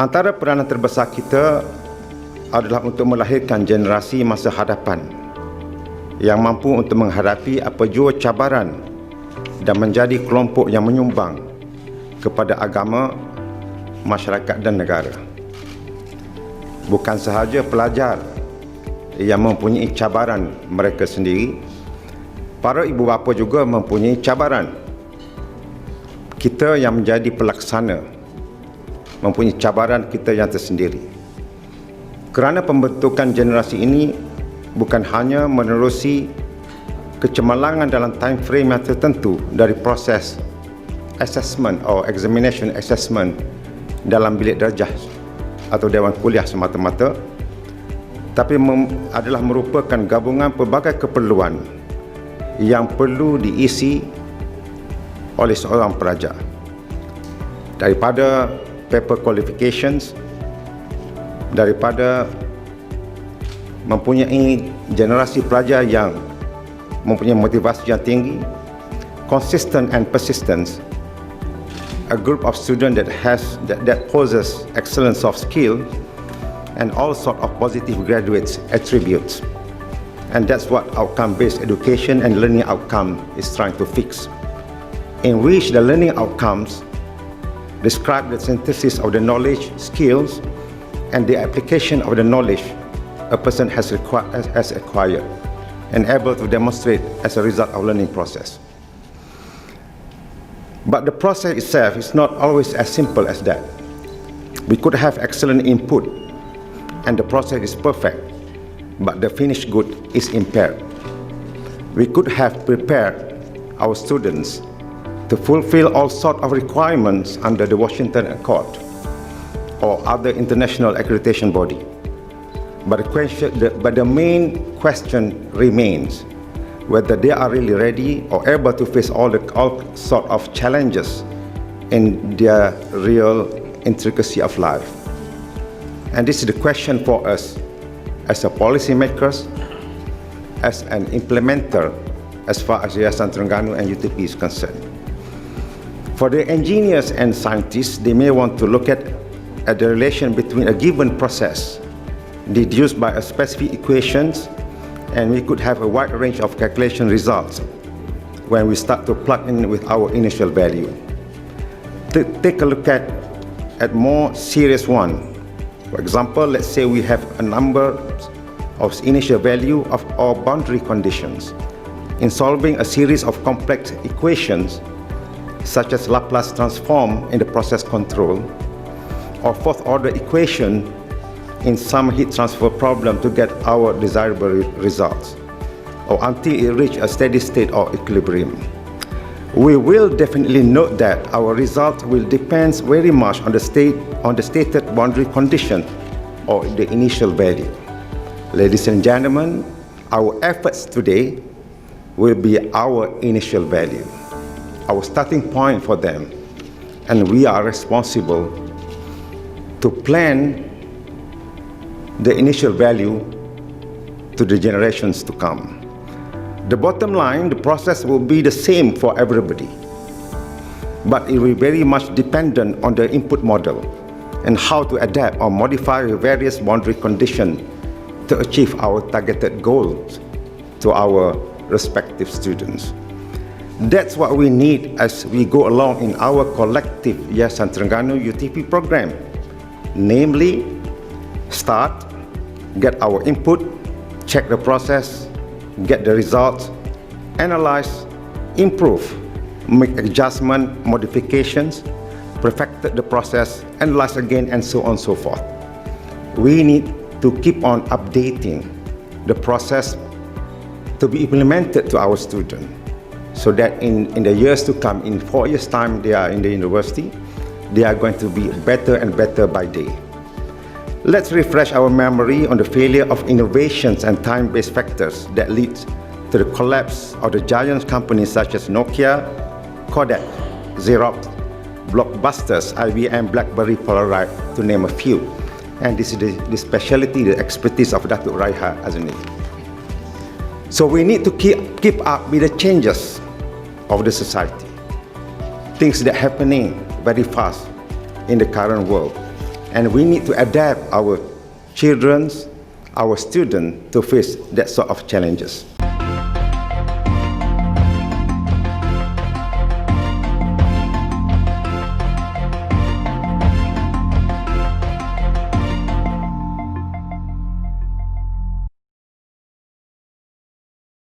Antara peranan terbesar kita adalah untuk melahirkan generasi masa hadapan yang mampu untuk menghadapi apa jua cabaran dan menjadi kelompok yang menyumbang kepada agama, masyarakat dan negara. Bukan sahaja pelajar yang mempunyai cabaran mereka sendiri, para ibu bapa juga mempunyai cabaran. Kita yang menjadi pelaksana mempunyai cabaran kita yang tersendiri. Kerana pembentukan generasi ini bukan hanya menerusi kecemerlangan dalam time frame yang tertentu dari proses assessment atau examination assessment dalam bilik darjah atau dewan kuliah semata-mata, tapi adalah merupakan gabungan pelbagai keperluan yang perlu diisi oleh seorang pelajar. Daripada paper qualifications, daripada mempunyai generasi pelajar yang mempunyai motivasi yang tinggi, consistent and persistence, a group of students that possess excellence of skill, and all sort of positive graduates attributes. And that's what outcome-based education and learning outcome is trying to fix, in which the learning outcomes describe the synthesis of the knowledge, skills, and the application of the knowledge a person has acquired and able to demonstrate as a result of learning process. But the process itself is not always as simple as that. We could have excellent input and the process is perfect, but the finished good is impaired. We could have prepared our students to fulfill all sorts of requirements under the Washington Accord or other international accreditation body. But the main question remains whether they are really ready or able to face all sort of challenges in their real intricacy of life. And this is the question for us as a policymakers, as an implementer, as far as Yayasan Terengganu and UTP is concerned. For the engineers and scientists, they may want to look at the relation between a given process deduced by a specific equations, and we could have a wide range of calculation results when we start to plug in with our initial value. Take a look at more serious one. For example, let's say we have a number of initial value of our boundary conditions. In solving a series of complex equations, such as Laplace transform in the process control, or fourth order equation in some heat transfer problem to get our desirable results, or until it reach a steady state or equilibrium. We will definitely note that our result will depend very much on the stated boundary condition or the initial value. Ladies and gentlemen, our efforts today will be our initial value, our starting point for them, and we are responsible to plan the initial value to the generations to come. The bottom line, the process will be the same for everybody, but it will be very much dependent on the input model and how to adapt or modify various boundary conditions to achieve our targeted goals to our respective students. That's what we need as we go along in our collective Yayasan Terengganu UTP program, namely start, get our input, check the process, get the results, analyze, improve, make adjustment, modifications, perfect the process, analyze again, and so on and so forth. We need to keep on updating the process to be implemented to our students, so that in the years to come, in 4 years' time they are in the university, they are going to be better and better by day. Let's refresh our memory on the failure of innovations and time-based factors that lead to the collapse of the giant companies such as Nokia, Kodak, Xerox, Blockbusters, IBM, BlackBerry, Polaroid, to name a few. And this is the specialty, the expertise of Datuk Raiha, isn't it? So we need to keep up with the changes of the society. Things that are happening very fast in the current world. And we need to adapt our children, our students to face that sort of challenges.